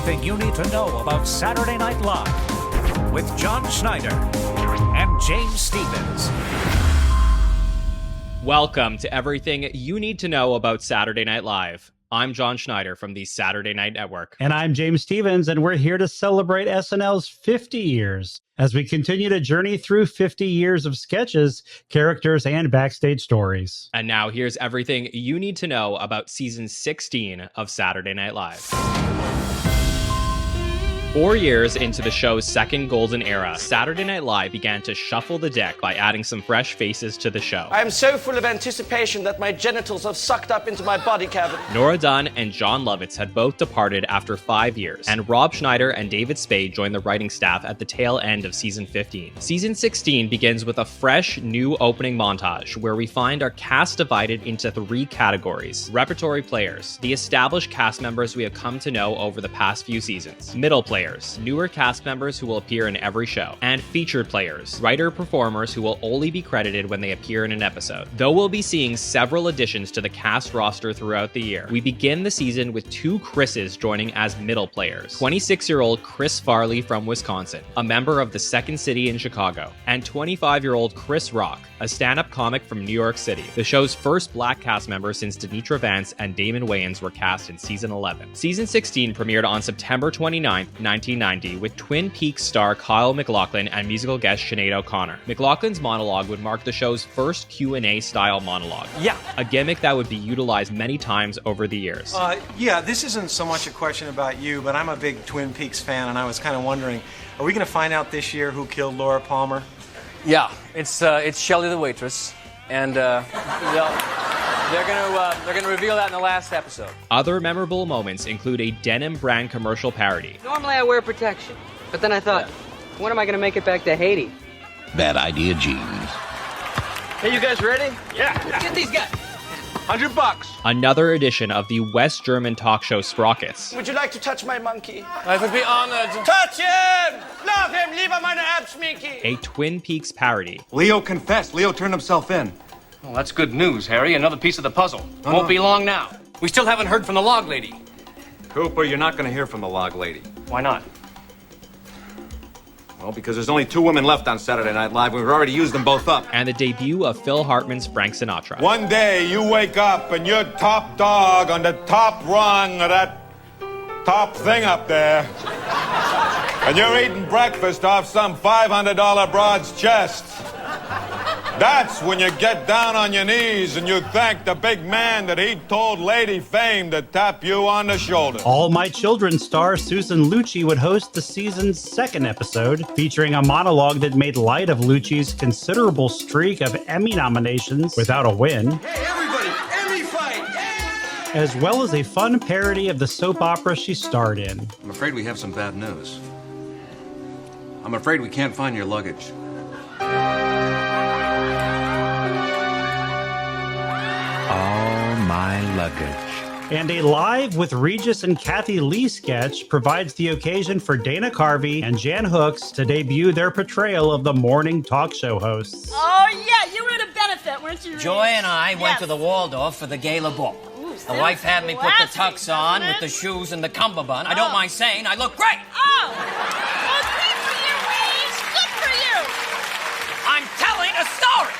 everything you need to know about Saturday Night Live with John Schneider and James Stevens. Welcome to everything you need to know about Saturday Night Live. I'm John Schneider from the Saturday Night Network. And I'm James Stevens, and we're here to celebrate SNL's 50 years as we continue to journey through 50 years of sketches, characters, and backstage stories. And now here's everything you need to know about season 16 of Saturday Night Live. 4 years into the show's second golden era, Saturday Night Live began to shuffle the deck by adding some fresh faces to the show. I am so full of anticipation that my genitals have sucked up into my body cavity. Nora Dunn and John Lovitz had both departed after 5 years, and Rob Schneider and David Spade joined the writing staff at the tail end of season 15. Season 16 begins with a fresh, new opening montage where we find our cast divided into 3 categories. Repertory players, the established cast members we have come to know over the past few seasons. Middle players, newer cast members who will appear in every show, and featured players, writer-performers who will only be credited when they appear in an episode. Though we'll be seeing several additions to the cast roster throughout the year, we begin the season with 2 Chris's joining as middle players. 26-year-old Chris Farley from Wisconsin, a member of the Second City in Chicago, and 25-year-old Chris Rock, a stand-up comic from New York City, the show's first black cast member since Denitra Vance and Damon Wayans were cast in season 11. Season 16 premiered on September 29th, 1990, with Twin Peaks star Kyle MacLachlan and musical guest Sinead O'Connor. MacLachlan's monologue would mark the show's first Q&A style monologue. Yeah. A gimmick that would be utilized many times over the years. This isn't so much a question about you, but I'm a big Twin Peaks fan, and I was kind of wondering, are we going to find out this year who killed Laura Palmer? Yeah, it's Shelley the waitress, and they're gonna reveal that in the last episode. Other memorable moments include a denim brand commercial parody. Normally I wear protection, but then I thought, when am I gonna make it back to Haiti? Bad idea, Jeans. Hey, you guys ready? Yeah. Let's get these guys. $100. Another edition of the West German talk show Sprockets. Would you like to touch my monkey? I would be honored. Touch him! Love him! Leave him meine Abschminky! A Twin Peaks parody. Leo confessed. Leo turned himself in. Well, that's good news, Harry. Another piece of the puzzle. Won't be long now. We still haven't heard from the log lady. Cooper, you're not going to hear from the log lady. Why not? Well, because there's only 2 women left on Saturday Night Live. We've already used them both up. And the debut of Phil Hartman's Frank Sinatra. One day you wake up and you're top dog on the top rung of that top thing up there. And you're eating breakfast off some $500 broad's chest. That's when you get down on your knees and you thank the big man that he told Lady Fame to tap you on the shoulder. All My Children star Susan Lucci would host the season's 2nd episode, featuring a monologue that made light of Lucci's considerable streak of Emmy nominations without a win. Hey, everybody! Emmy fight! Yeah! As well as a fun parody of the soap opera she starred in. I'm afraid we have some bad news. I'm afraid we can't find your luggage. All my luggage. And a Live with Regis and Kathy Lee sketch provides the occasion for Dana Carvey and Jan Hooks to debut their portrayal of the morning talk show hosts. Oh, yeah, you were at a benefit, weren't you, Reese? Joy and I went to the Waldorf for the gala ball. The wife had me put the tux on with the shoes and the cummerbund. I don't mind saying I look great. Oh, well, good for you, Reese. Good for you. I'm telling a story.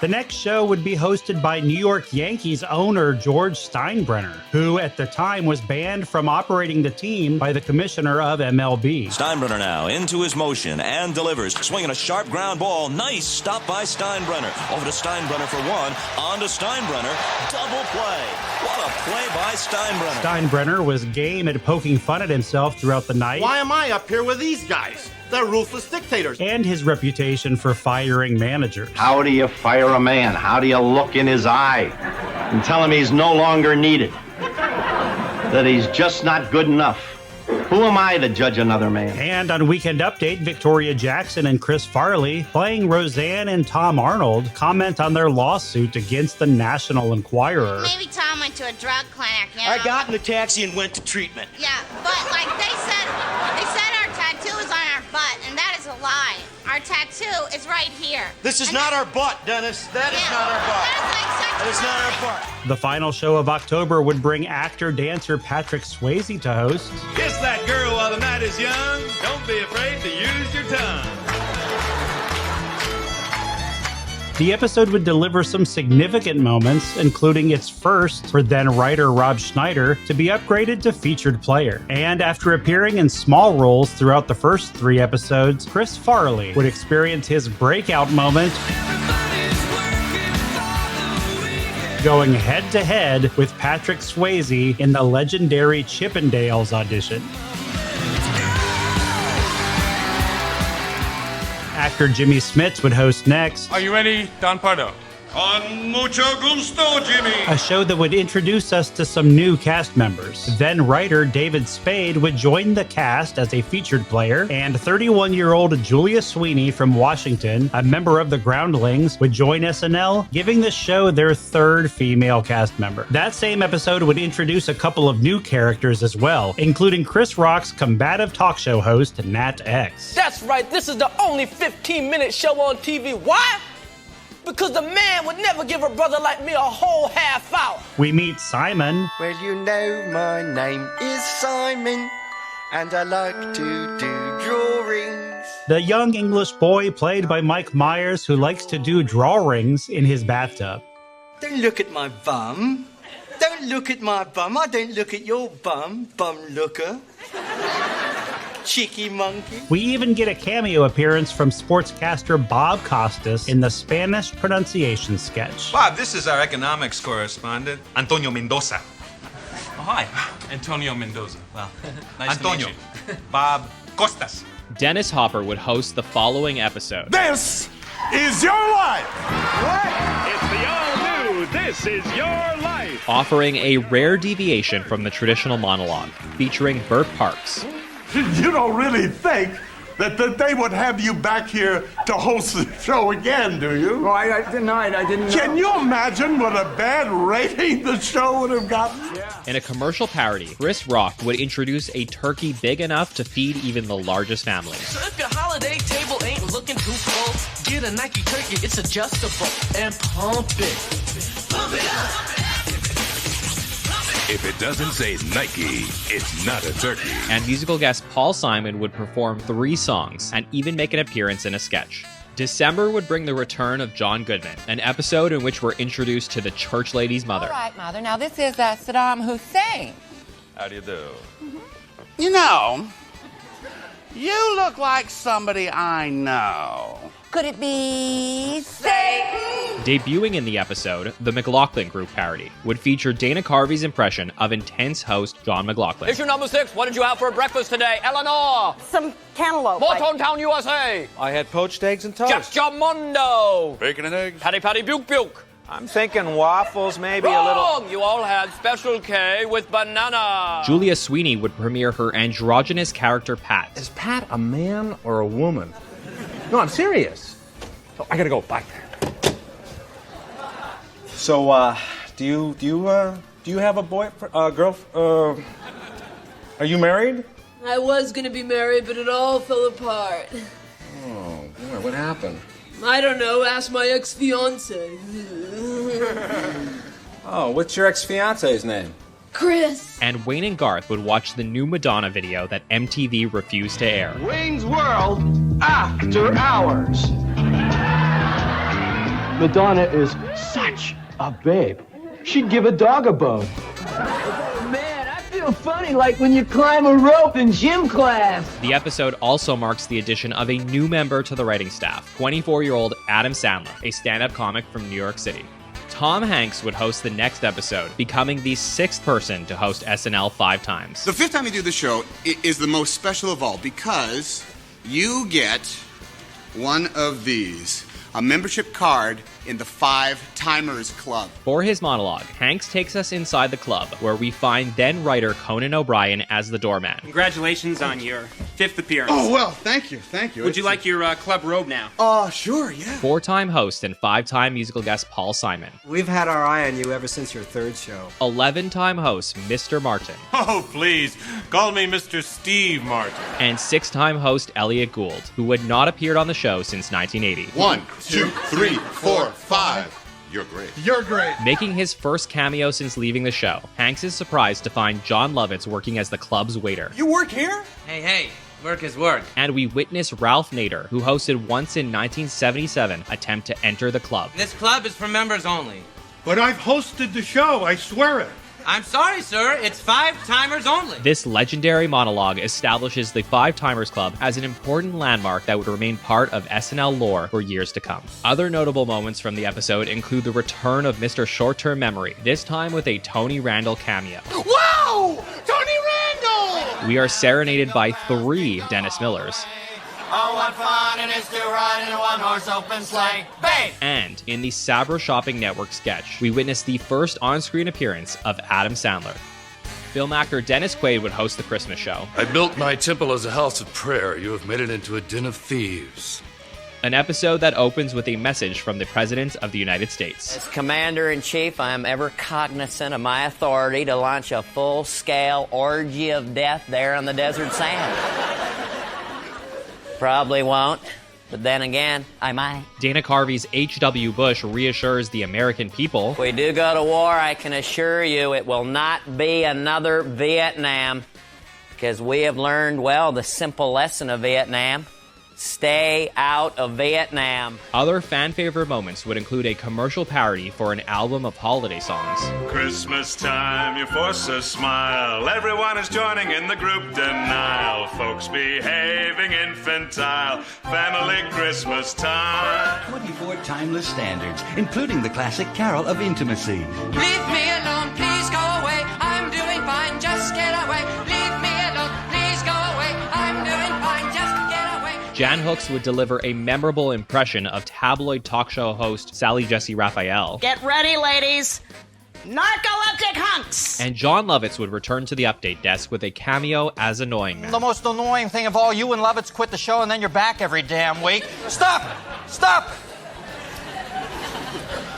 The next show would be hosted by New York Yankees owner George Steinbrenner, who at the time was banned from operating the team by the commissioner of MLB. Steinbrenner now into his motion and delivers, swinging a sharp ground ball. Nice stop by Steinbrenner. Over to Steinbrenner for 1. On to Steinbrenner. Double play. What a play by Steinbrenner. Steinbrenner was game at poking fun at himself throughout the night. Why am I up here with these guys? They're ruthless dictators. And his reputation for firing managers. How do you fire a man? How do you look in his eye and tell him he's no longer needed? That he's just not good enough? Who am I to judge another man? And on Weekend Update, Victoria Jackson and Chris Farley, playing Roseanne and Tom Arnold, comment on their lawsuit against the National Enquirer. Maybe Tom went to a drug clinic, you know? I got in a taxi and went to treatment. Yeah, but like they said our tattoo is on our butt, and that is a lie. Our our tattoo is right here. This is not our butt, Dennis. That is not our butt. That is not our butt. The final show of October would bring actor-dancer Patrick Swayze to host. Kiss that girl while the night is young. Don't be afraid to use your tongue. The episode would deliver some significant moments, including its first for then-writer Rob Schneider to be upgraded to featured player. And after appearing in small roles throughout the first 3 episodes, Chris Farley would experience his breakout moment going head-to-head with Patrick Swayze in the legendary Chippendales audition. Actor Jimmy Smitts would host next. Are you ready, Don Pardo? Con mucho gusto, Jimmy. A show that would introduce us to some new cast members. Then writer David Spade would join the cast as a featured player, and 31-year-old Julia Sweeney from Washington, a member of the Groundlings, would join SNL, giving the show their 3rd female cast member. That same episode would introduce a couple of new characters as well, including Chris Rock's combative talk show host, Nat X. That's right, this is the only 15-minute show on TV. Why? Because the man would never give a brother like me a whole half hour. We meet Simon. Well, you know my name is Simon, and I like to do drawings. The young English boy played by Mike Myers who likes to do drawings in his bathtub. Don't look at my bum. Don't look at my bum. I don't look at your bum, bum looker. Cheeky monkey. We even get a cameo appearance from sportscaster Bob Costas in the Spanish pronunciation sketch. Bob, this is our economics correspondent, Antonio Mendoza. Oh, hi, Antonio Mendoza. Well, Nice Antonio. to meet you. Bob Costas. Dennis Hopper would host the following episode. This is your life. What? It's the all-new This Is Your Life. Offering a rare deviation from the traditional monologue, featuring Burt Parks. You don't really think that they would have you back here to host the show again, do you? Oh, I denied. I didn't know. Can you imagine what a bad rating the show would have gotten? Yeah. In a commercial parody, Chris Rock would introduce a turkey big enough to feed even the largest families. So if your holiday table ain't looking too full, get a Nike turkey, it's adjustable, and pump it. Pump it up! If it doesn't say Nike, it's not a turkey. And musical guest Paul Simon would perform 3 songs and even make an appearance in a sketch. December would bring the return of John Goodman, an episode in which we're introduced to the church lady's mother. All right, Mother. Now, this is Saddam Hussein. How do you do? You know, you look like somebody I know. Could it be Satan? Debuting in the episode, the MacLachlan Group parody would feature Dana Carvey's impression of intense host John MacLachlan. Issue number 6. What did you have for breakfast today, Eleanor? Some cantaloupe. Morton Town, USA. I had poached eggs and toast. Jamondo. Bacon and eggs. Patty Patty Buke Buke. I'm thinking waffles, maybe Wrong! a little. You all had Special K with banana. Julia Sweeney would premiere her androgynous character Pat. Is Pat a man or a woman? No, I'm serious. Oh, I gotta go. Bye. So, do you have a girl? Are you married? I was gonna be married, but it all fell apart. Oh, boy, what happened? I don't know. Ask my ex-fiance. Oh, what's your ex-fiance's name? Chris. And Wayne and Garth would watch the new Madonna video that MTV refused to air. Wayne's World After Hours. Madonna is such a babe. She'd give a dog a bone. Man, I feel funny like when you climb a rope in gym class. The episode also marks the addition of a new member to the writing staff, 24-year-old Adam Sandler, a stand-up comic from New York City. Tom Hanks would host the next episode, becoming the 6th person to host SNL 5 times. The 5th time you do the show is the most special of all because you get one of these, a membership card in the 5 Timers Club. For his monologue, Hanks takes us inside the club, where we find then-writer Conan O'Brien as the doorman. Congratulations on your 5th appearance. Oh, well, thank you. Would you like your club robe now? Sure, yeah. 4-time host and 5-time musical guest Paul Simon. We've had our eye on you ever since your 3rd show. 11-time host Mr. Martin. Oh, please, call me Mr. Steve Martin. And 6-time host Elliot Gould, who had not appeared on the show since 1980. 1, 2, 3, 4, 5. You're great. You're great. Making his first cameo since leaving the show, Hanks is surprised to find Jon Lovitz working as the club's waiter. You work here? Hey, work is work. And we witness Ralph Nader, who hosted once in 1977, attempt to enter the club. This club is for members only. But I've hosted the show, I swear it. I'm sorry, sir. It's 5-timers only. This legendary monologue establishes the 5-Timers Club as an important landmark that would remain part of SNL lore for years to come. Other notable moments from the episode include the return of Mr. Short-Term Memory, this time with a Tony Randall cameo. Wow! Tony Randall! We are serenaded by 3 Dennis Millers. Oh, what fun it is to ride in a one-horse open sleigh. Bang! And in the Sabra Shopping Network sketch, we witness the first on-screen appearance of Adam Sandler. Film actor Dennis Quaid would host the Christmas show. I built my temple as a house of prayer. You have made it into a den of thieves. An episode that opens with a message from the President of the United States. As Commander-in-Chief, I am ever cognizant of my authority to launch a full-scale orgy of death there on the desert sand. Probably won't, but then again, I might. Dana Carvey's H.W. Bush reassures the American people. If we do go to war, I can assure you it will not be another Vietnam, because we have learned, well, the simple lesson of Vietnam. Stay out of Vietnam. Other fan-favorite moments would include a commercial parody for an album of holiday songs. Christmas time, you force a smile. Everyone is joining in the group denial. Folks behaving infantile. Family Christmas time. 24 timeless standards, including the classic carol of intimacy. Leave me alone, please go away. I'm doing fine, just get away. Leave me alone, please go away. I'm doing fine, just get away. Jan Hooks would deliver a memorable impression of tabloid talk show host Sally Jesse Raphael. Get ready, ladies. Narcoleptic hunks! And Jon Lovitz would return to the update desk with a cameo as Annoying Man. The most annoying thing of all, you and Lovitz quit the show and then you're back every damn week. Stop! Stop!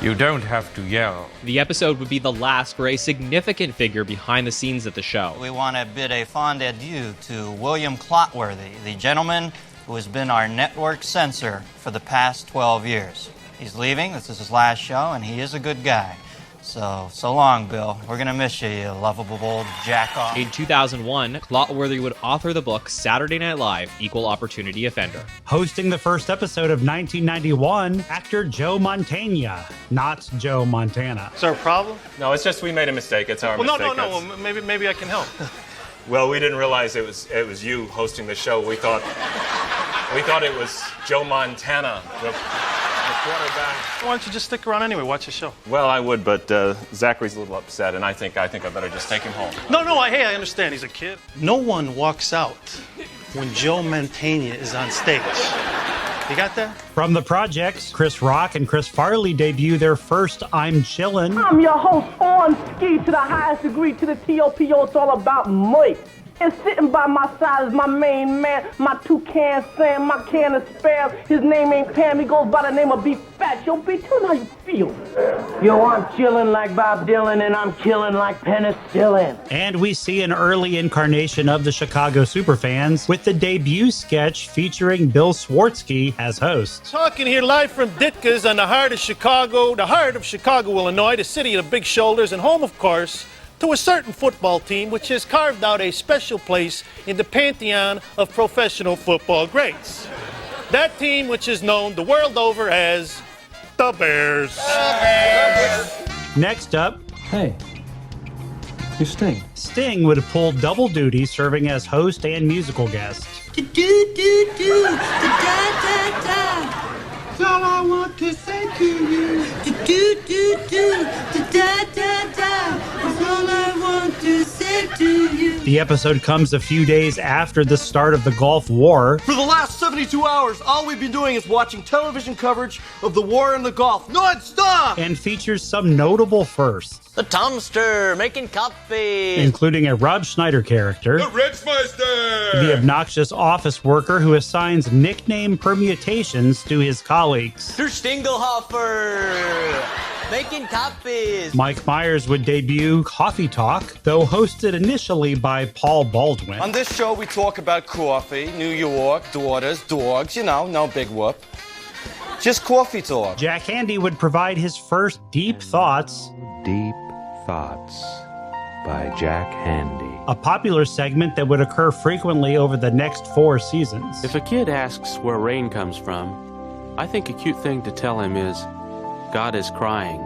You don't have to yell. The episode would be the last for a significant figure behind the scenes at the show. We want to bid a fond adieu to William Clotworthy, the gentleman who has been our network censor for the past 12 years. He's leaving. This is his last show, and he is a good guy. So long, Bill. We're going to miss you, you lovable old jack-off. In 2001, Clotworthy would author the book Saturday Night Live, Equal Opportunity Offender. Hosting the first episode of 1991, actor Joe Mantegna, not Joe Montana. Is there a problem? No, it's just we made a mistake. It's our mistake. No. Well, maybe I can help. Well, we didn't realize it was you hosting the show. We thought it was Joe Montana, the quarterback. Why don't you just stick around anyway? Watch the show. Well, I would, but Zachary's a little upset, and I think I better just take him home. No. Hey, I understand. He's a kid. No one walks out when Joe Mantegna is on stage. You got that? From the projects, Chris Rock and Chris Farley debut their first I'm Chillin'. I'm your host on ski to the highest degree to the TOPO. It's all about Mike. And sitting by my side is my main man, my toucan Sam, my can of spam. His name ain't Pam, he goes by the name of Beef Fat. Yo, bitch, tell me how you feel. Yo, I'm chillin' like Bob Dylan, and I'm killing like penicillin. And we see an early incarnation of the Chicago Superfans with the debut sketch featuring Bill Swartzky as host. Talking here live from Ditka's on the heart of Chicago, Illinois, the city of the big shoulders, and home, of course, to a certain football team which has carved out a special place in the pantheon of professional football greats. That team which is known the world over as the Bears. Next up, hey, you're Sting. Sting would pull double duty serving as host and musical guest. That's all I want to say to you. That's all I want to say it to you. The episode comes a few days after the start of the Gulf War. For the last 72 hours, all we've been doing is watching television coverage of the war in the Gulf, non-stop! And features some notable firsts. The Tomster making coffee. Including a Rob Schneider character. The Ritzmeister! The obnoxious office worker who assigns nickname permutations to his colleagues. Der Stingelhofer making copies. Mike Myers would debut Coffee Talk, though hosted initially by Paul Baldwin. On this show, we talk about coffee, New York, daughters, dogs, no big whoop. Just coffee talk. Jack Handey would provide his first Deep Thoughts. Deep Thoughts by Jack Handey. A popular segment that would occur frequently over the next 4 seasons. If a kid asks where rain comes from, I think a cute thing to tell him is, God is crying.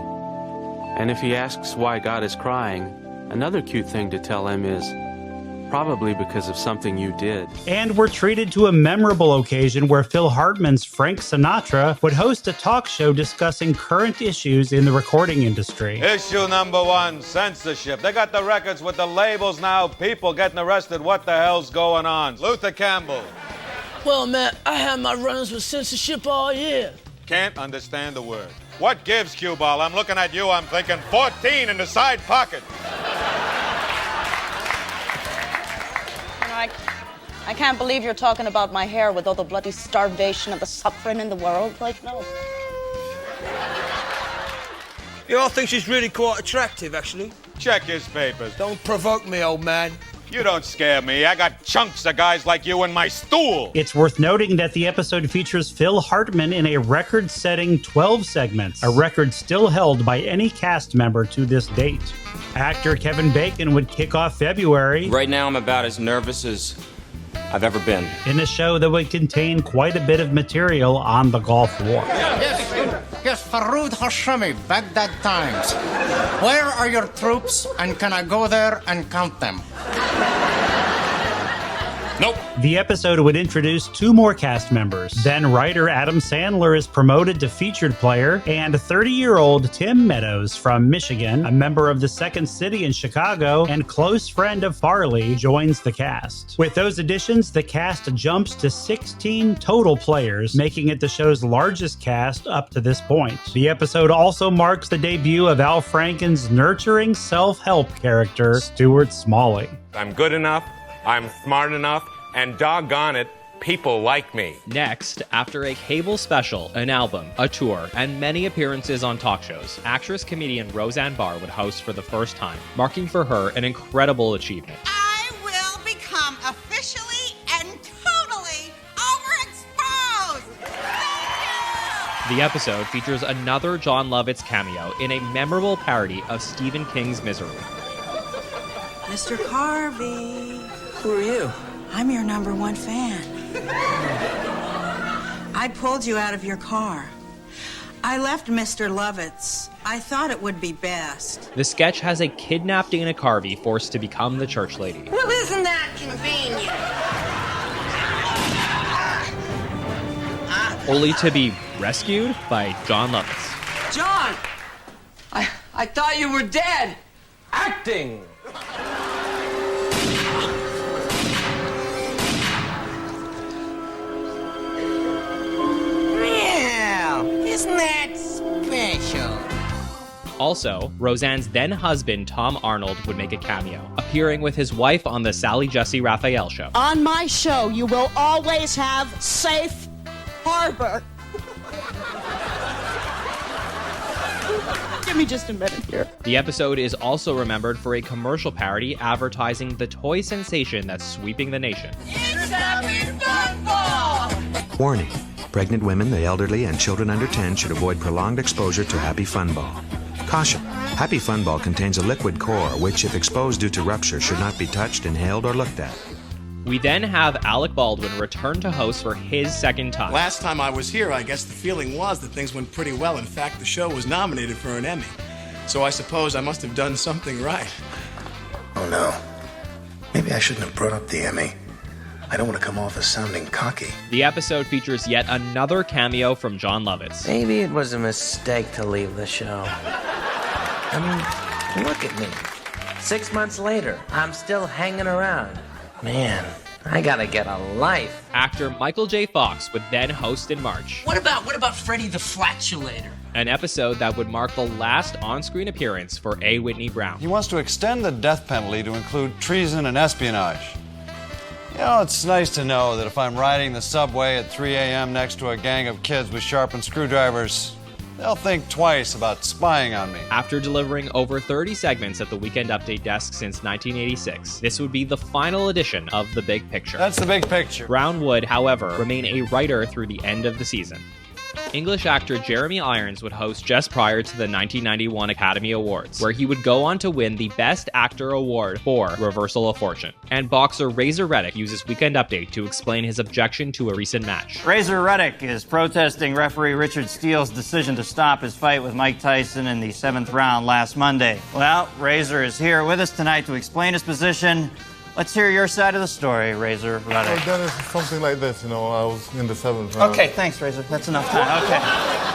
And if he asks why God is crying, another cute thing to tell him is, probably because of something you did. And we're treated to a memorable occasion where Phil Hartman's Frank Sinatra would host a talk show discussing current issues in the recording industry. Issue number 1, censorship. They got the records with the labels now. People getting arrested. What the hell's going on? Luther Campbell. Well, man, I had my run-ins with censorship all year. Can't understand the word. What gives, cue ball? I'm looking at you, I'm thinking 14 in the side pocket. I can't believe you're talking about my hair with all the bloody starvation of the suffering in the world. Like, no. You all think she's really quite attractive, actually. Check his papers. Don't provoke me, old man. You don't scare me. I got chunks of guys like you in my stool. It's worth noting that the episode features Phil Hartman in a record-setting 12 segments, a record still held by any cast member to this date. Actor Kevin Bacon would kick off February. Right now, I'm about as nervous as I've ever been. In a show that would contain quite a bit of material on the Gulf War. Yes, Faroud Hashemi, Baghdad Times. Where are your troops, and can I go there and count them? Nope. The episode would introduce 2 more cast members. Then writer Adam Sandler is promoted to featured player, and 30-year-old Tim Meadows from Michigan, a member of the Second City in Chicago and close friend of Farley, joins the cast. With those additions, the cast jumps to 16 total players, making it the show's largest cast up to this point. The episode also marks the debut of Al Franken's nurturing self-help character, Stuart Smalley. I'm good enough, I'm smart enough, and doggone it, people like me. Next, after a cable special, an album, a tour, and many appearances on talk shows, actress-comedian Roseanne Barr would host for the first time, marking for her an incredible achievement. I will become officially and totally overexposed. The episode features another Jon Lovitz cameo in a memorable parody of Stephen King's Misery. Mr. Carvey. Who are you? I'm your #1 fan. I pulled you out of your car. I left Mr. Lovitz. I thought it would be best. The sketch has a kidnapped Dana Carvey forced to become the church lady. Well, isn't that convenient? Only to be rescued by Jon Lovitz. John! I thought you were dead! Acting! Isn't that special? Also, Roseanne's then-husband Tom Arnold would make a cameo, appearing with his wife on the Sally Jesse Raphael show. On my show, you will always have safe harbor. Give me just a minute here. The episode is also remembered for a commercial parody advertising the toy sensation that's sweeping the nation. It's Happy Football! Warning. Pregnant women, the elderly, and children under 10 should avoid prolonged exposure to Happy Fun Ball. Caution. Happy Fun Ball contains a liquid core, which, if exposed due to rupture, should not be touched, inhaled, or looked at. We then have Alec Baldwin return to host for his second time. Last time I was here, I guess the feeling was that things went pretty well. In fact, the show was nominated for an Emmy. So I suppose I must have done something right. Oh no. Maybe I shouldn't have brought up the Emmy. I don't want to come off as sounding cocky. The episode features yet another cameo from Jon Lovitz. Maybe it was a mistake to leave the show. I mean, look at me. 6 months later, I'm still hanging around. Man, I gotta get a life. Actor Michael J. Fox would then host in March. What about Freddy the Flatulator? An episode that would mark the last on-screen appearance for A. Whitney Brown. He wants to extend the death penalty to include treason and espionage. You know, it's nice to know that if I'm riding the subway at 3 a.m. next to a gang of kids with sharpened screwdrivers, they'll think twice about spying on me. After delivering over 30 segments at the Weekend Update desk since 1986, this would be the final edition of The Big Picture. That's The Big Picture. Brown would, however, remain a writer through the end of the season. English actor Jeremy Irons would host just prior to the 1991 Academy Awards, where he would go on to win the Best Actor award for Reversal of Fortune. And boxer Razor Reddick uses Weekend Update to explain his objection to a recent match. Razor Reddick is protesting referee Richard Steele's decision to stop his fight with Mike Tyson in the 7th round last Monday. Well, Razor is here with us tonight to explain his position. Let's hear your side of the story, Razor Reddick. Well, Dennis, something like this, I was in the 7th round. Okay, thanks, Razor. That's enough time. Okay.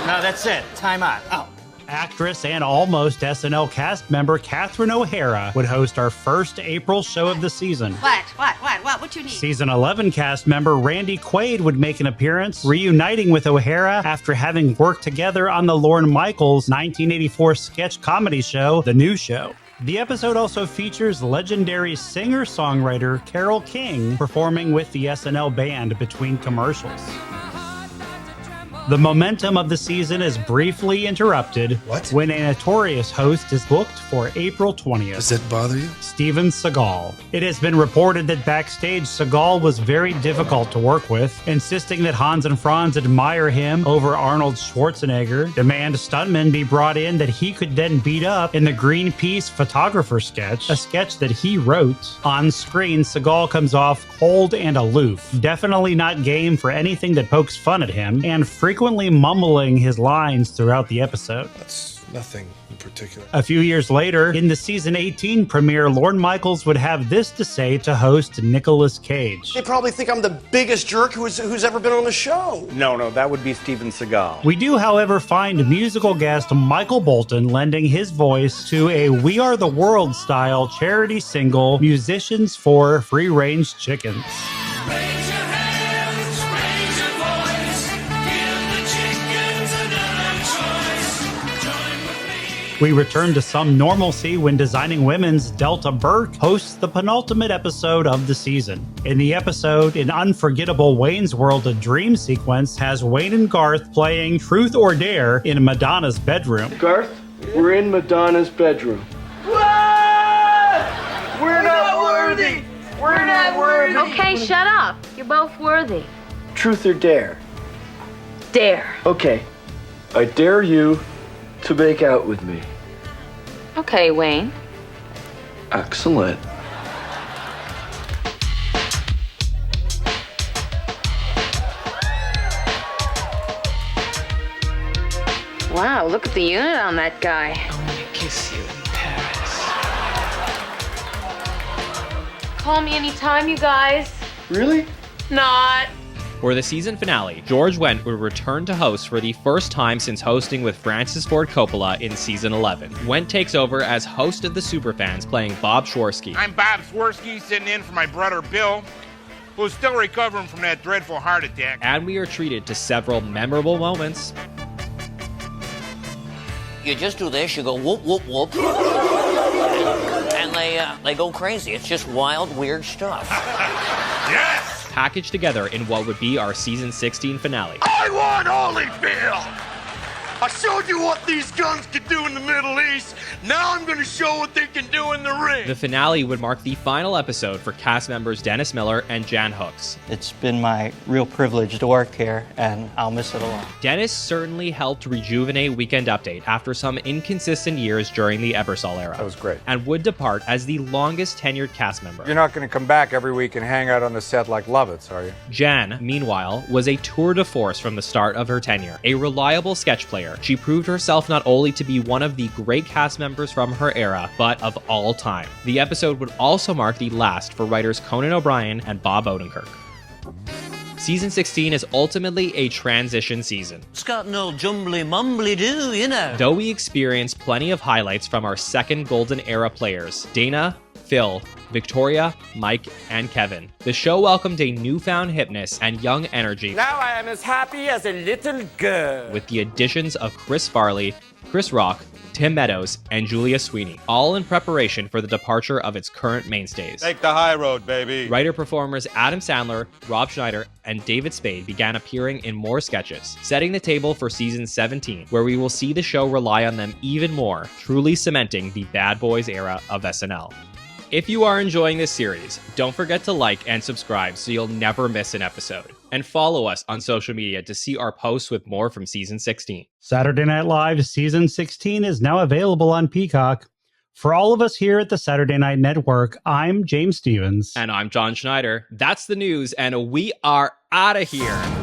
No, that's it. Time out. Oh. Actress and almost SNL cast member Catherine O'Hara would host our first April show of the season. What you need? Season 11 cast member Randy Quaid would make an appearance, reuniting with O'Hara after having worked together on the Lorne Michaels 1984 sketch comedy show, The New Show. The episode also features legendary singer-songwriter Carole King performing with the SNL band between commercials. The momentum of the season is briefly interrupted when a notorious host is booked for April 20th. Does that bother you? Steven Seagal. It has been reported that backstage, Seagal was very difficult to work with, insisting that Hans and Franz admire him over Arnold Schwarzenegger, demand stuntmen be brought in that he could then beat up in the Greenpeace photographer sketch, a sketch that he wrote. On screen, Seagal comes off cold and aloof, definitely not game for anything that pokes fun at him, and frequently mumbling his lines throughout the episode. That's nothing in particular. A few years later, in the season 18 premiere, Lorne Michaels would have this to say to host Nicolas Cage. They probably think I'm the biggest jerk who's ever been on the show. No, that would be Steven Seagal. We do, however, find musical guest Michael Bolton lending his voice to a We Are the World style charity single, Musicians for Free Range Chickens. We return to some normalcy when Designing Women's Delta Burke hosts the penultimate episode of the season. In the episode, an unforgettable Wayne's World A Dream sequence has Wayne and Garth playing Truth or Dare in Madonna's bedroom. Garth, we're in Madonna's bedroom. We're not worthy! We're not worthy! Okay, shut up. You're both worthy. Truth or dare? Dare. Okay. I dare you to make out with me. Okay, Wayne. Excellent. Wow, look at the unit on that guy. I want to kiss you in Paris. Call me anytime, you guys. Really? Not. For the season finale, George Wendt would return to host for the first time since hosting with Francis Ford Coppola in season 11. Wendt takes over as host of the Superfans, playing Bob Schwarsky. I'm Bob Schwarsky, sitting in for my brother Bill, who's still recovering from that dreadful heart attack. And we are treated to several memorable moments. You just do this, you go whoop, whoop, whoop. And they go crazy. It's just wild, weird stuff. Yes! Packaged together in what would be our season 16 finale. I want Holyfield! I showed you what these guns could do in the Middle East. Now I'm going to show what they can do in the ring. The finale would mark the final episode for cast members Dennis Miller and Jan Hooks. It's been my real privilege to work here, and I'll miss it a lot. Dennis certainly helped rejuvenate Weekend Update after some inconsistent years during the Ebersol era. That was great. And would depart as the longest tenured cast member. You're not going to come back every week and hang out on the set like Lovitz, are you? Jan, meanwhile, was a tour de force from the start of her tenure. A reliable sketch player, she proved herself not only to be one of the great cast members from her era, but of all time. The episode would also mark the last for writers Conan O'Brien and Bob Odenkirk. Season 16 is ultimately a transition season. It's got an old jumbly mumbly do, you know. Though we experience plenty of highlights from our second golden era players, Dana, Phil, Victoria, Mike, and Kevin, the show welcomed a newfound hipness and young energy. Now I am as happy as a little girl. With the additions of Chris Farley, Chris Rock, Tim Meadows, and Julia Sweeney, all in preparation for the departure of its current mainstays. Take the high road, baby. Writer-performers Adam Sandler, Rob Schneider, and David Spade began appearing in more sketches, setting the table for season 17, where we will see the show rely on them even more, truly cementing the Bad Boys era of SNL. If you are enjoying this series, don't forget to like and subscribe so you'll never miss an episode. And follow us on social media to see our posts with more from season 16. Saturday Night Live season 16 is now available on Peacock. For all of us here at the Saturday Night Network, I'm James Stevens. And I'm John Schneider. That's the news, and we are out of here.